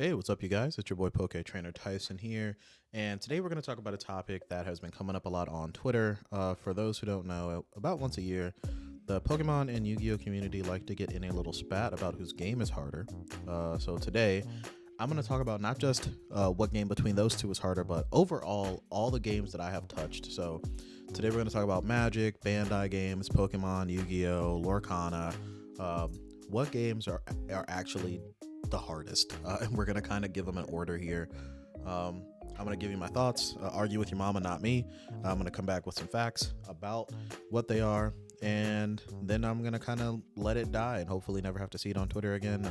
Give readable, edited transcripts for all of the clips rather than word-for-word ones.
Hey, what's up, you guys? It's your boy Poke Trainer Tyson here, and today we're going to talk about a topic that has been coming up a lot on Twitter. For those who don't know, about once a year, the Pokemon and Yu-Gi-Oh community like to get in a little spat about whose game is harder. So today, I'm going to talk about not just what game between those two is harder, but overall all the games that I have touched. So today we're going to talk about Magic, Bandai games, Pokemon, Yu-Gi-Oh, Lorcana. What games are actually the hardest, and we're gonna kind of give them an order here. I'm gonna give you my thoughts, argue with your mama, not me. I'm gonna come back with some facts about what they are, and then I'm gonna kind of let it die and hopefully never have to see it on Twitter again.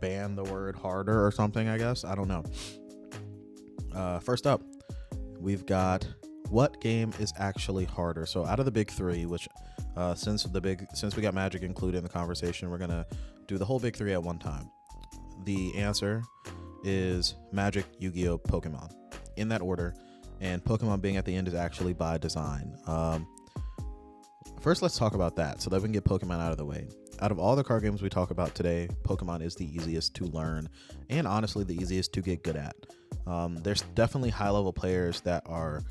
Ban the word harder or something, I guess. I don't know. First up, we've got what game is actually harder. So out of the big three, which since we got Magic included in the conversation, we're gonna do the whole big three at one time. The answer is Magic, Yu-Gi-Oh, Pokemon, in that order, and Pokemon being at the end is actually by design. First, let's talk about that so that we can get Pokemon out of the way. Out of all the card games we talk about today, Pokemon is the easiest to learn and honestly the easiest to get good at. There's definitely high-level players that are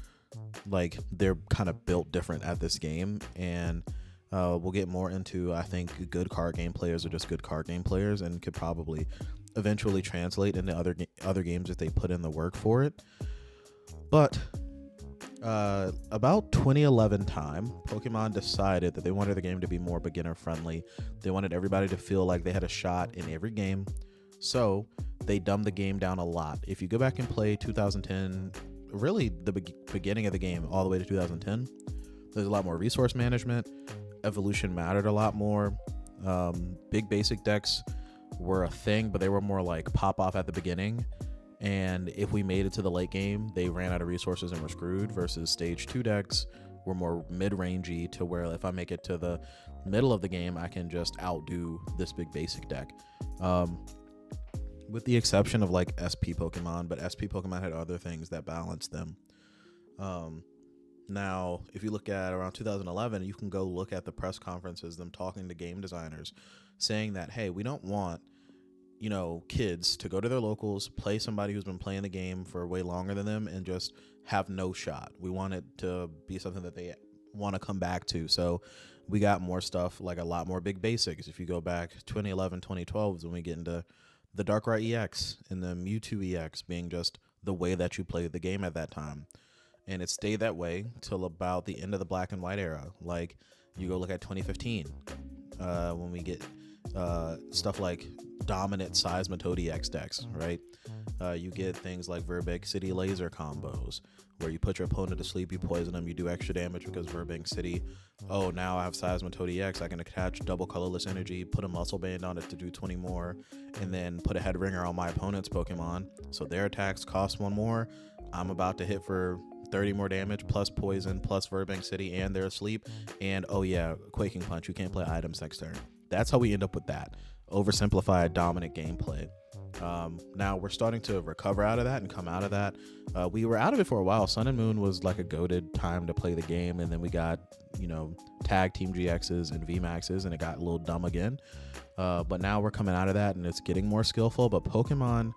like they're kind of built different at this game, and we'll get more into, I think, good card game players are just good card game players and could probably eventually translate into other games if they put in the work for it. But about 2011 time, Pokemon decided that they wanted the game to be more beginner friendly. They wanted everybody to feel like they had a shot in every game. So they dumbed the game down a lot. If you go back and play 2010, really the beginning of the game all the way to 2010, there's a lot more resource management. Evolution mattered a lot more. Big basic decks were a thing, but they were more like pop off at the beginning, and if we made it to the late game, they ran out of resources and were screwed, versus stage 2 decks were more mid-rangey, to where if I make it to the middle of the game, I can just outdo this big basic deck, with the exception of like SP Pokemon, but SP Pokemon had other things that balanced them. Now, if you look at around 2011, you can go look at the press conferences, them talking to game designers, saying that, hey, we don't want, kids to go to their locals, play somebody who's been playing the game for way longer than them, and just have no shot. We want it to be something that they want to come back to. So we got more stuff, like a lot more big basics. If you go back 2011, 2012 is when we get into the Darkrai EX and the Mewtwo EX being just the way that you played the game at that time. And it stayed that way till about the end of the black and white era. Like, you go look at 2015, when we get stuff like dominant Seismitoad EX decks, right? You get things like Verbank City laser combos, where you put your opponent to sleep, you poison them, you do extra damage because Verbank City, oh, now I have Seismitoad EX, I can attach double colorless energy, put a muscle band on it to do 20 more, and then put a head ringer on my opponent's Pokemon, so their attacks cost 1 more. I'm about to hit for 30 more damage, plus poison, plus Verbank City, and they're asleep. And oh yeah, Quaking Punch, you can't play items next turn. That's how we end up with that oversimplified, dominant gameplay. Now we're starting to recover out of that and come out of that. We were out of it for a while. Sun and Moon was like a goated time to play the game, and then we got, tag team GXs and VMAXs, and it got a little dumb again. But now we're coming out of that, and it's getting more skillful. But Pokemon,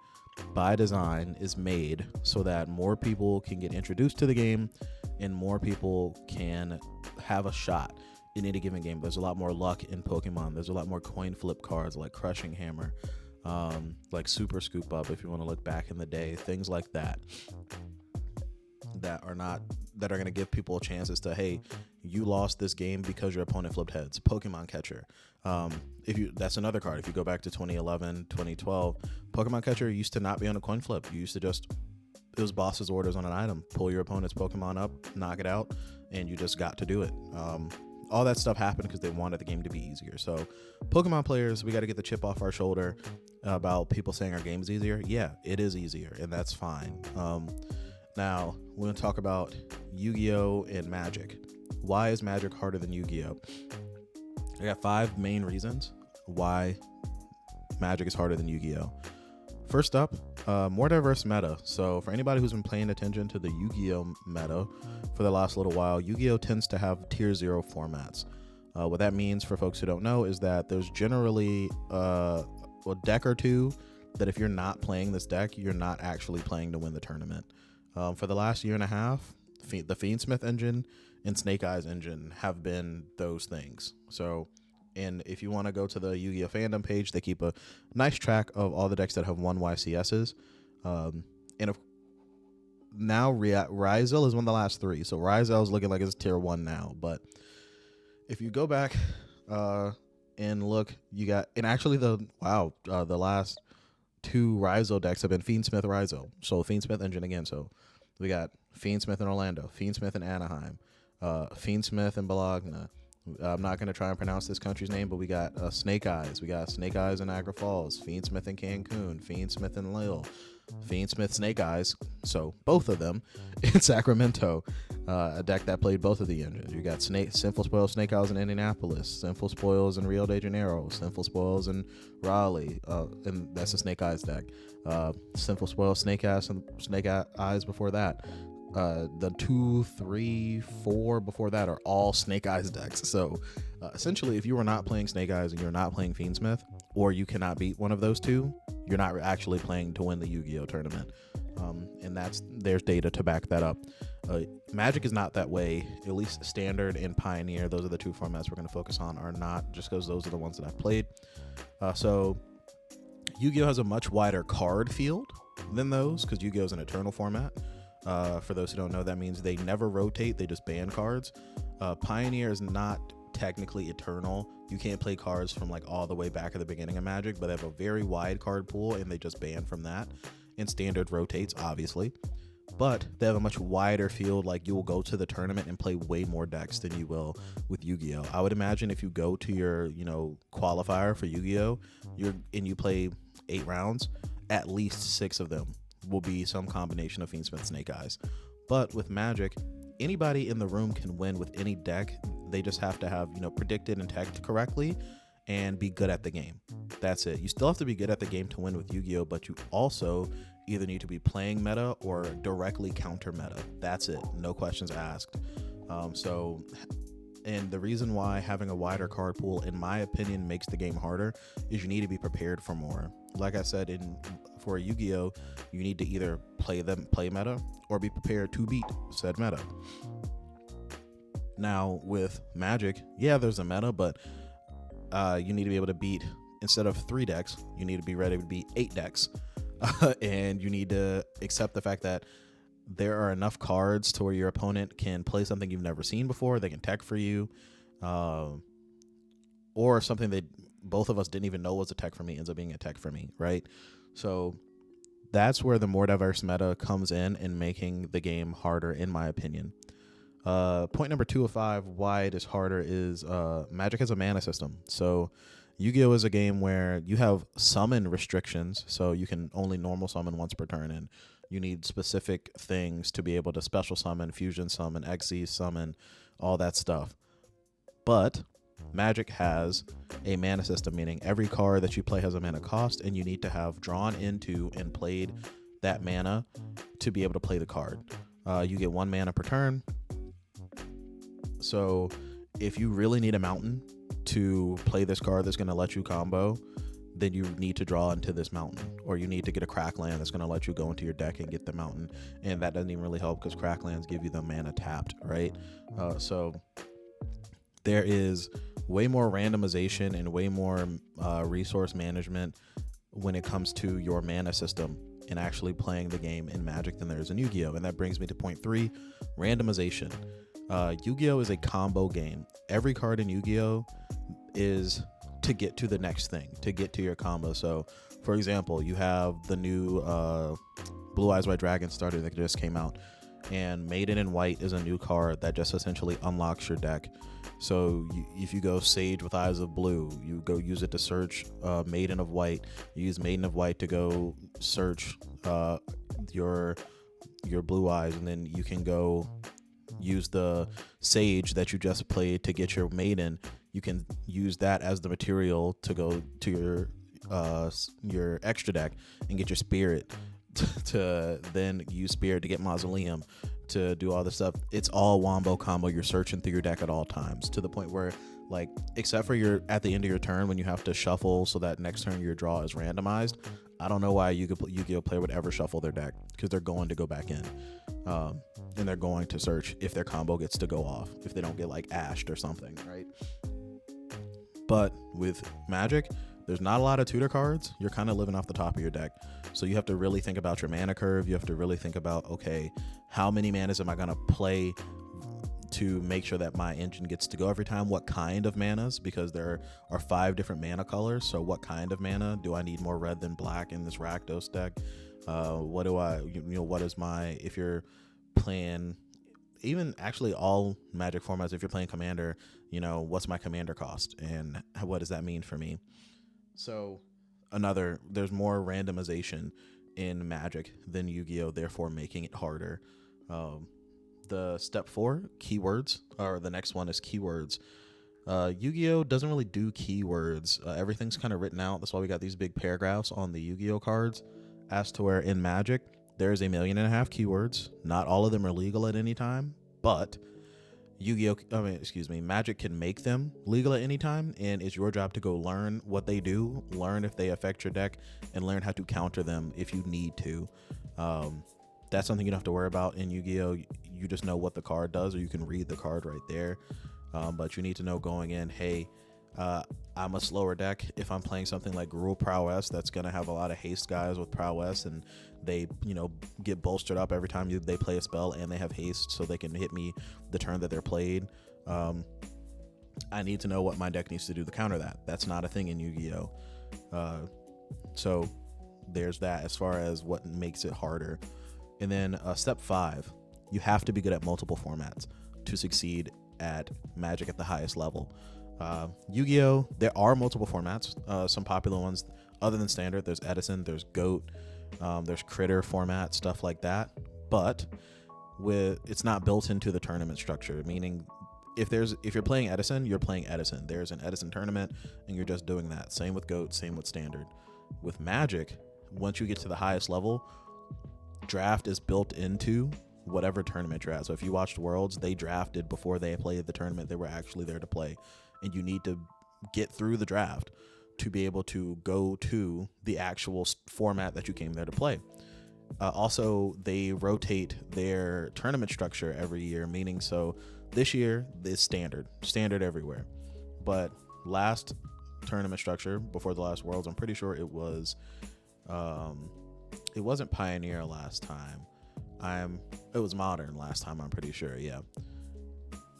by design, is made so that more people can get introduced to the game and more people can have a shot in any given game. There's a lot more luck in Pokemon. There's a lot more coin flip cards like Crushing Hammer, like Super Scoop Up, if you want to look back in the day, things like that that are going to give people chances to, hey, you lost this game because your opponent flipped heads. Pokemon Catcher, that's another card. If you go back to 2011, 2012, Pokemon Catcher used to not be on a coin flip. You used to just, it was boss's orders on an item, pull your opponent's Pokemon up, knock it out, and you just got to do it. All that stuff happened because they wanted the game to be easier. So Pokemon players, we got to get the chip off our shoulder about people saying our game's easier. Yeah, it is easier, and that's fine. Now, we're going to talk about Yu-Gi-Oh! And Magic. Why is Magic harder than Yu-Gi-Oh? I got 5 main reasons why Magic is harder than Yu-Gi-Oh. First up, more diverse meta. So for anybody who's been paying attention to the Yu-Gi-Oh meta for the last little while, Yu-Gi-Oh tends to have tier 0 formats. What that means for folks who don't know is that there's generally a deck or two that if you're not playing this deck, you're not actually playing to win the tournament. For the last year and a half, the Fiendsmith engine and Snake Eyes engine have been those things. So, and if you want to go to the Yu-Gi-Oh fandom page, they keep a nice track of all the decks that have won YCSs. And now Ryzel is one of the last three. So Ryzel is looking like it's tier 1 now. But if you go back and look, you got, and actually the last 2 Ryzel decks have been Fiendsmith Ryzel. So Fiendsmith engine again. So we got Fiendsmith in Orlando, Fiendsmith in Anaheim, Fiendsmith in Bologna. I'm not going to try and pronounce this country's name, but we got Snake Eyes. We got Snake Eyes in Niagara Falls, Fiendsmith in Cancun, Fiendsmith in Lille, Fiendsmith Snake Eyes. So both of them in Sacramento, a deck that played both of the engines. You got Sinful Spoils Snake Eyes in Indianapolis, Sinful Spoils in Rio de Janeiro, Sinful Spoils in Raleigh, and that's a Snake Eyes deck. Sinful Spoils Snake Eyes before that. The 2, 3, 4 before that are all Snake Eyes decks. So essentially, if you are not playing Snake Eyes and you're not playing Fiendsmith, or you cannot beat one of those two, you're not actually playing to win the Yu-Gi-Oh tournament. And there's data to back that up. Magic is not that way. At least Standard and Pioneer, those are the 2 formats we're going to focus on, are not, just because those are the ones that I've played. So Yu-Gi-Oh has a much wider card field than those, because Yu-Gi-Oh is an eternal format. For those who don't know, that means they never rotate, they just ban cards. Pioneer is not technically eternal. You can't play cards from like all the way back at the beginning of Magic, but they have a very wide card pool and they just ban from that. And Standard rotates, obviously, but they have a much wider field. Like, you will go to the tournament and play way more decks than you will with Yu-Gi-Oh. I would imagine if you go to your, qualifier for Yu-Gi-Oh, you play 8 rounds, at least 6 of them will be some combination of Fiendsmith Snake Eyes. But with Magic, anybody in the room can win with any deck. They just have to have, predicted and tagged correctly and be good at the game. That's it. You still have to be good at the game to win with Yu-Gi-Oh, but you also either need to be playing meta or directly counter meta. That's it. No questions asked. And the reason why having a wider card pool, in my opinion, makes the game harder is you need to be prepared for more. Like I said, for Yu-Gi-Oh, you need to either play meta or be prepared to beat said meta. Now with Magic, there's a meta, but you need to be able to beat, instead of 3 decks, you need to be ready to beat 8 decks. And you need to accept the fact that there are enough cards to where your opponent can play something you've never seen before. They can tech for you, or something that both of us didn't even know was a tech for me ends up being a tech for me, right? So that's where the more diverse meta comes in and making the game harder, in my opinion. Point number 2 of 5, why it is harder, is Magic has a mana system. So Yu-Gi-Oh is a game where you have summon restrictions, so you can only normal summon once per turn, and you need specific things to be able to special summon, fusion summon, XZ summon, all that stuff. But Magic has a mana system, meaning every card that you play has a mana cost, and you need to have drawn into and played that mana to be able to play the card. You get 1 mana per turn. So if you really need a mountain to play this card that's going to let you combo, then you need to draw into this mountain, or you need to get a Crackland that's going to let you go into your deck and get the mountain. And that doesn't even really help because Cracklands give you the mana tapped, right? So there is way more randomization and way more resource management when it comes to your mana system and actually playing the game in Magic than there is in Yu-Gi-Oh. And that brings me to point 3, randomization. Yu-Gi-Oh is a combo game. Every card in Yu-Gi-Oh is to get to the next thing, to get to your combo. So for example, you have the new Blue Eyes White Dragon starter that just came out, and Maiden in White is a new card that just essentially unlocks your deck. So if you go Sage with Eyes of Blue, you go use it to search Maiden of White. You use Maiden of White to go search your Blue Eyes, and then you can go use the Sage that you just played to get your Maiden. You can use that as the material to go to your extra deck and get your Spirit to then use Spirit to get Mausoleum, to do all this stuff. It's all wombo combo. You're searching through your deck at all times, to the point where Like, except for your at the end of your turn when you have to shuffle so that next turn your draw is randomized. I don't know why Yu-Gi-Oh player would ever shuffle their deck, because they're going to go back in, and they're going to search if their combo gets to go off, if they don't get like ashed or something, right? But with Magic, there's not a lot of tutor cards. You're kind of living off the top of your deck. So you have to really think about your mana curve. You have to really think about, okay, how many manas am I going to play to make sure that my engine gets to go every time? What kind of manas? Because there are 5 different mana colors. So what kind of mana? Do I need more red than black in this Rakdos deck? What is my, if you're playing, even actually all Magic formats, if you're playing Commander, what's my Commander cost? And what does that mean for me? So there's more randomization in Magic than Yu-Gi-Oh, therefore making it harder. The step 4, keywords, or the next one is keywords. Yu-Gi-Oh doesn't really do keywords. Everything's kind of written out. That's why we got these big paragraphs on the Yu-Gi-Oh cards, as to where in Magic, there's 1.5 million keywords. Not all of them are legal at any time, but Magic can make them legal at any time, and it's your job to go learn what they do, learn if they affect your deck, and learn how to counter them if you need to. That's something you don't have to worry about in Yu-Gi-Oh. You just know what the card does, or you can read the card right there. But you need to know going in, hey, I'm a slower deck. If I'm playing something like Rule Prowess, that's going to have a lot of haste guys with Prowess, and they, get bolstered up every time they play a spell, and they have haste, so they can hit me the turn that they're played. I need to know what my deck needs to do to counter that. That's not a thing in Yu-Gi-Oh. So there's that as far as what makes it harder. And then step 5, you have to be good at multiple formats to succeed at Magic at the highest level. Yu-Gi-Oh, there are multiple formats. Some popular ones other than Standard, there's Edison, there's GOAT, there's Critter format, stuff like that. But it's not built into the tournament structure, meaning if you're playing Edison, you're playing Edison. There's an Edison tournament, and you're just doing that. Same with GOAT, same with Standard. With Magic, once you get to the highest level, draft is built into whatever tournament you're at. So if you watched Worlds, they drafted before they played the tournament they were actually there to play, and you need to get through the draft to be able to go to the actual format that you came there to play. Also, they rotate their tournament structure every year, meaning so this year is standard everywhere, but last tournament structure before the last Worlds, I'm pretty sure it wasn't Pioneer last time. It was Modern last time, I'm pretty sure. Yeah.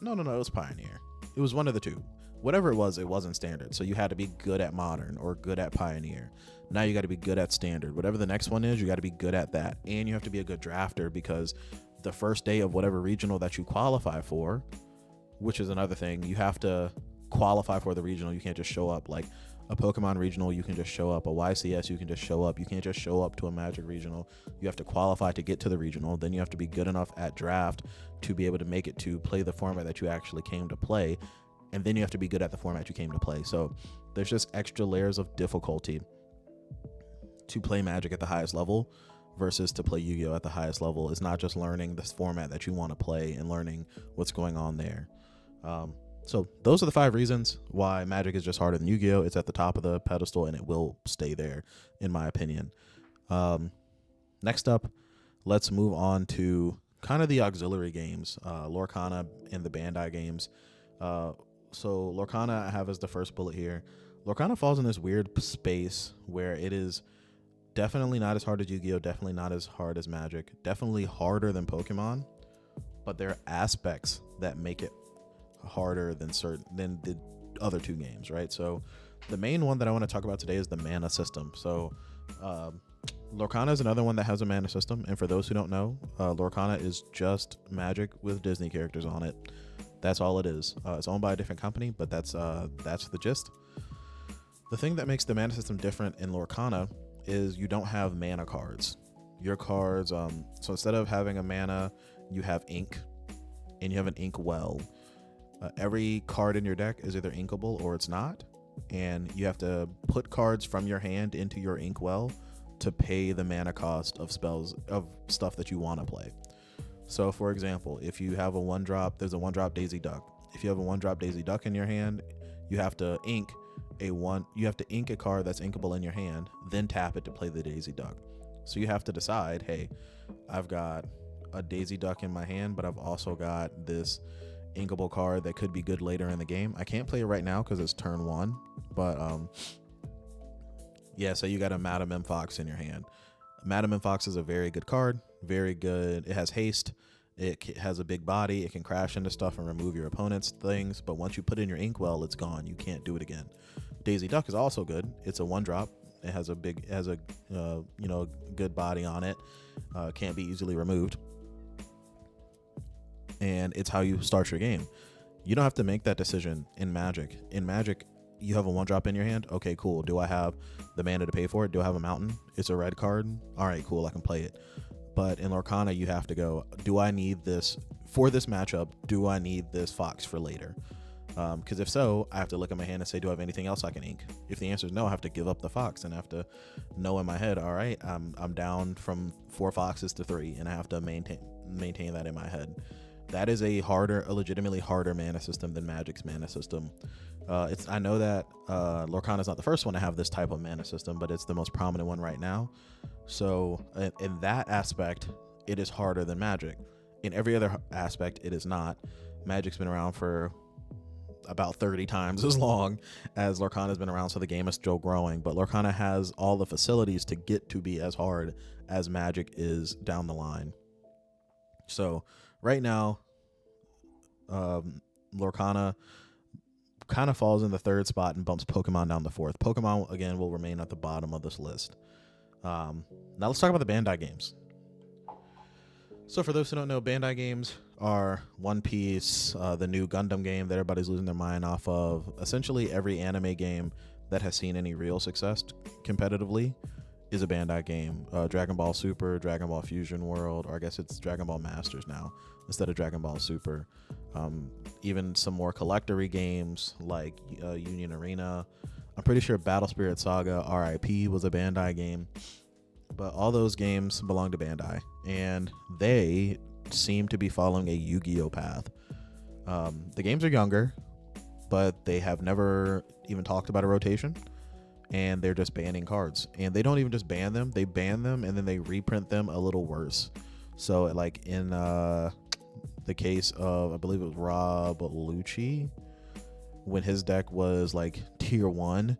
No, it was Pioneer. It was one of the two. Whatever it wasn't Standard. So you had to be good at Modern or good at Pioneer. Now you got to be good at Standard. Whatever the next one is, you got to be good at that. And you have to be a good drafter, because the first day of whatever regional that you qualify for, which is another thing, you have to qualify for the regional. You can't just show up. Like a Pokemon regional, you can just show up. A YCS, you can just show up. You can't just show up to a Magic regional. You have to qualify to get to the regional. Then you have to be good enough at draft to be able to make it to play the format that you actually came to play. And then you have to be good at the format you came to play. So there's just extra layers of difficulty to play Magic at the highest level versus to play Yu-Gi-Oh at the highest level. It's not just learning this format that you want to play and learning what's going on there. So those are the 5 reasons why Magic is just harder than Yu-Gi-Oh. It's at the top of the pedestal, and it will stay there, in my opinion. Next up, let's move on to kind of the auxiliary games, Lorcana and the Bandai games. So Lorcana I have as the first bullet here. Lorcana falls in this weird space where it is definitely not as hard as Yu-Gi-Oh, definitely not as hard as Magic, definitely harder than Pokemon, but there are aspects that make it harder than the other 2 games, right? So the main one that I want to talk about today is the mana system. So Lorcana is another one that has a mana system, and for those who don't know, Lorcana is just Magic with Disney characters on it. That's all it is. It's owned by a different company, but that's the gist. The thing that makes the mana system different in Lorcana is you don't have mana cards. Your cards, so instead of having a mana, you have ink, and you have an ink well. Every card in your deck is either inkable or it's not, and you have to put cards from your hand into your ink well to pay the mana cost of spells, of stuff that you want to play. So for example, if you have a 1-drop, there's a 1-drop Daisy Duck. If you have a 1-drop Daisy Duck in your hand, you have to ink a card that's inkable in your hand, then tap it to play the Daisy Duck. So you have to decide, hey, I've got a Daisy Duck in my hand, but I've also got this inkable card that could be good later in the game. I can't play it right now because it's turn 1, but yeah, so you got a Madam M Fox in your hand. Madam M Fox is a very good card, very good. It has haste. It has a big body. It can crash into stuff and remove your opponent's things. But once you put in your inkwell, it's gone. You can't do it again. Daisy Duck is also good. It's a 1-drop. It has a good body on it. Can't be easily removed. And it's how you start your game. You don't have to make that decision in Magic. In Magic, you have a 1-drop in your hand. Okay, cool. Do I have the mana to pay for it? Do I have a mountain? It's a red card. All right, cool. I can play it. But in Lorcana, you have to go, do I need this for this matchup? Do I need this Fox for later? Because if so, I have to look at my hand and say, do I have anything else I can ink? If the answer is no, I have to give up the Fox and I have to know in my head, all right, I'm down from 4 Foxes to 3, and I have to maintain that in my head. That is a legitimately harder mana system than Magic's mana system. I know that Lorcana is not the first one to have this type of mana system, but it's the most prominent one right now. So in that aspect, it is harder than Magic. In every other aspect, it is not. Magic's been around for about 30 times as long as Lorcana's been around, so the game is still growing. But Lorcana has all the facilities to get to be as hard as Magic is down the line. So right now, Lorcana kind of falls in the 3rd spot and bumps Pokemon down to 4th. Pokemon, again, will remain at the bottom of this list. Now let's talk about the Bandai games. So for those who don't know, Bandai games are One Piece, the new Gundam game that everybody's losing their mind off of. Essentially every anime game that has seen any real success competitively is a Bandai game. Dragon Ball Super, Dragon Ball Fusion World, or I guess it's Dragon Ball Masters now instead of Dragon Ball Super. Even some more collectory games like Union Arena. I'm pretty sure Battle Spirit Saga RIP was a Bandai game. But all those games belong to Bandai, and they seem to be following a Yu-Gi-Oh path. The games are younger, but they have never even talked about a rotation, and they're just banning cards. And they don't even just ban them, they ban them and then they reprint them a little worse. So like in the case of, I believe it was Rob Lucci, when his deck was like tier 1,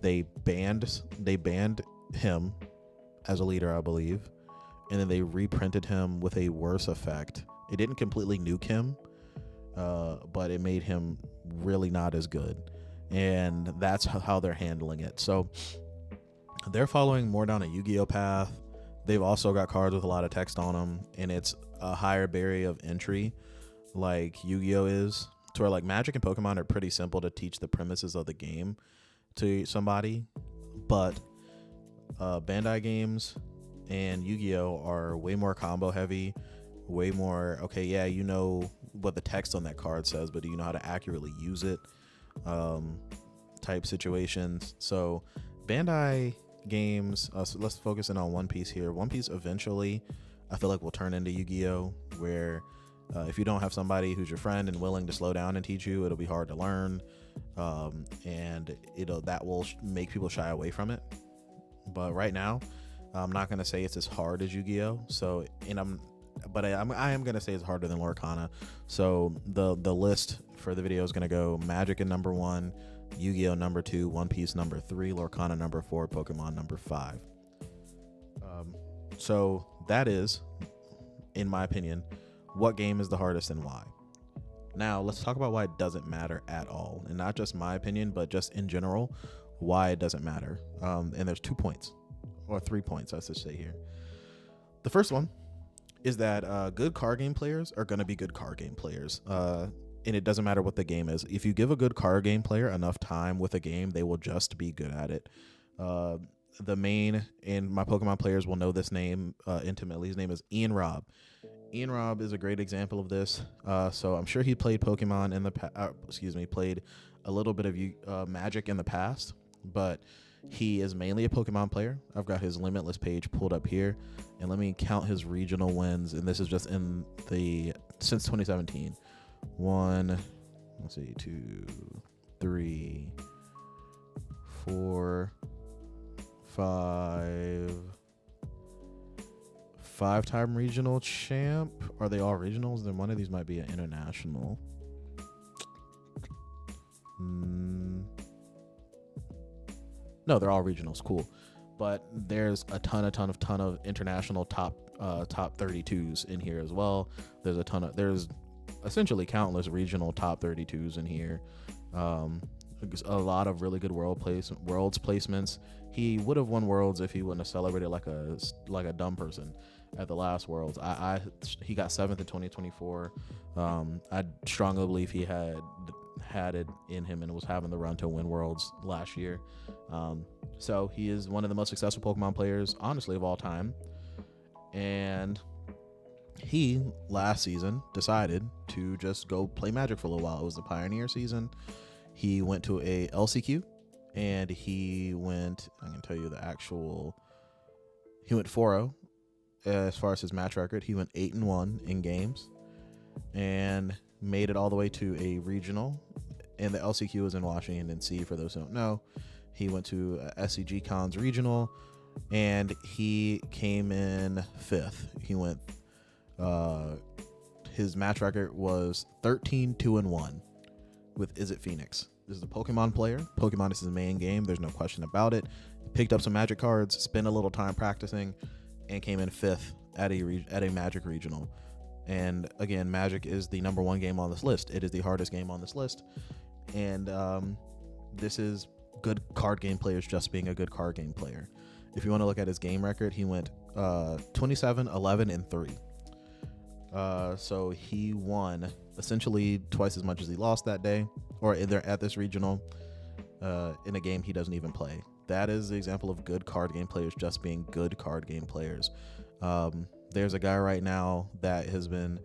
they banned him as a leader, I believe, and then they reprinted him with a worse effect. It didn't completely nuke him, but it made him really not as good, and that's how they're handling it. So they're following more down a Yu-Gi-Oh path. They've also got cards with a lot of text on them, and it's a higher barrier of entry like Yu-Gi-Oh is, to where like Magic and Pokemon are pretty simple to teach the premises of the game to somebody, but Bandai games and Yu-Gi-Oh are way more combo heavy, way more, okay, yeah, you know what the text on that card says, but do you know how to accurately use it, type situations. So Bandai games, so let's focus in on One Piece here. One Piece eventually, I feel like, will turn into Yu-Gi-Oh, where if you don't have somebody who's your friend and willing to slow down and teach you, it'll be hard to learn, and that will make people shy away from it. But right now, I'm not gonna say it's as hard as Yu-Gi-Oh. So, I am gonna say it's harder than Lorcana. So the list for the video is gonna go Magic in number 1, Yu-Gi-Oh number 2, One Piece number 3, Lorcana number 4, Pokemon number 5. So that is, in my opinion, what game is the hardest and why. Now let's talk about why it doesn't matter at all, and not just my opinion, but just in general, why it doesn't matter. And there's 2 points, or 3 points I should say here. The first one is that good card game players are going to be good card game players, and it doesn't matter what the game is. If you give a good card game player enough time with a game, they will just be good at it. The main, and my Pokemon players will know this name intimately, his name is Ian Robb. Ian Robb is a great example of this. So I'm sure he played Pokemon in the played a little bit of Magic in the past, but he is mainly a Pokemon player. I've got his Limitless page pulled up here, and let me count his regional wins. And this is just since 2017. 1, 2, 3, 4, 5. 5-time regional champ. Are they all regionals? Then one of these might be an international. No, they're all regionals. Cool. But there's a ton of international top 32s in here as well. There's essentially countless regional top 32s in here. A lot of really good worlds placements. He would have won worlds if he wouldn't have celebrated like a dumb person at the last worlds. He got 7th in 2024. I strongly believe he had it in him and was having the run to win worlds last year. So he is one of the most successful Pokemon players, honestly, of all time. And he last season decided to just go play Magic for a little while. It was the Pioneer season. He went to a LCQ, and he went, I can tell you he went 4-0 as far as his match record. He went 8-1 in games and made it all the way to a regional. And the LCQ was in Washington, D.C. for those who don't know. He went to SCG Cons regional, and he came in 5th. He went, his match record was 13-2-1. With Is It Phoenix. This is a Pokemon player. Pokemon is his main game. There's no question about it. Picked up some Magic cards, spent a little time practicing, and came in 5th at a Magic regional. And again, Magic is the number 1 game on this list. It is the hardest game on this list. And this is good card game players just being a good card game player. If you want to look at his game record, he went 27, 11, and 3. So he won essentially twice as much as he lost that day, or at this regional, in a game he doesn't even play. That is the example of good card game players just being good card game players. There's a guy right now that has been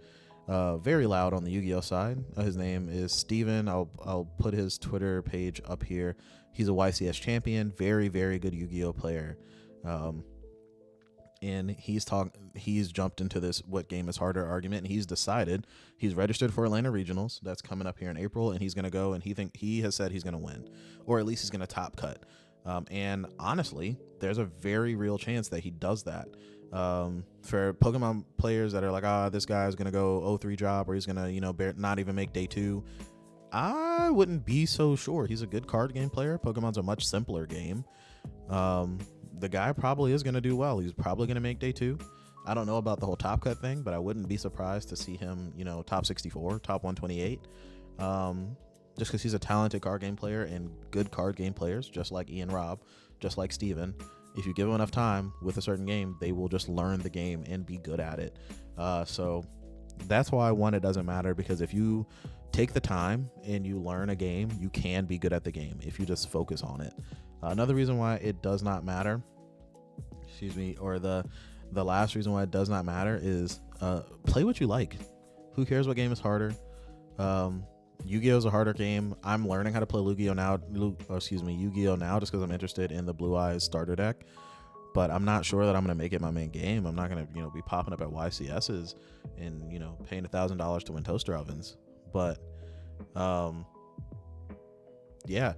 very loud on the Yu-Gi-Oh side. His name is Steven. I'll put his Twitter page up here. He's a YCS champion, very, very good Yu-Gi-Oh player. And he's jumped into this what game is harder argument, and he's registered for Atlanta Regionals. That's coming up here in April, and he's going to go, and he has said he's going to win, or at least he's going to top cut. And honestly, there's a very real chance that he does that. For Pokemon players that are like, this guy's going to go 0-3 job, or he's going to, not even make day 2. I wouldn't be so sure. He's a good card game player. Pokemon's a much simpler game. The guy probably is going to do well. He's probably going to make day 2. I don't know about the whole top cut thing, but I wouldn't be surprised to see him, top 64, top 128. Just because he's a talented card game player, and good card game players, just like Ian Robb, just like Steven, if you give them enough time with a certain game, they will just learn the game and be good at it. So that's why it doesn't matter, because if you take the time and you learn a game, you can be good at the game if you just focus on it. Another reason why it does not matter, or the last reason why it does not matter is play what you like. Who cares what game is harder? Yu-Gi-Oh is a harder game. I'm learning how to play Yu-Gi-Oh now just because I'm interested in the Blue Eyes starter deck. But I'm not sure that I'm going to make it my main game. I'm not going to, be popping up at YCSs and, paying $1,000 to win toaster ovens. But, yeah,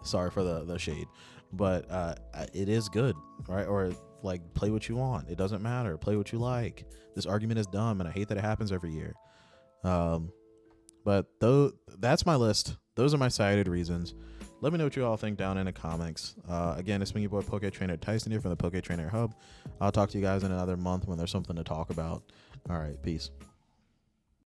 sorry for the shade, but it is good, right? Or like, play what you want. It doesn't matter. Play what you like. This argument is dumb, and I hate that it happens every year. But that's my list. Those are my cited reasons. Let me know what you all think down in the comments. Again, it's me, your boy Poke Trainer Tyson here from the Poke Trainer Hub. I'll talk to you guys in another month when there's something to talk about. All right, peace.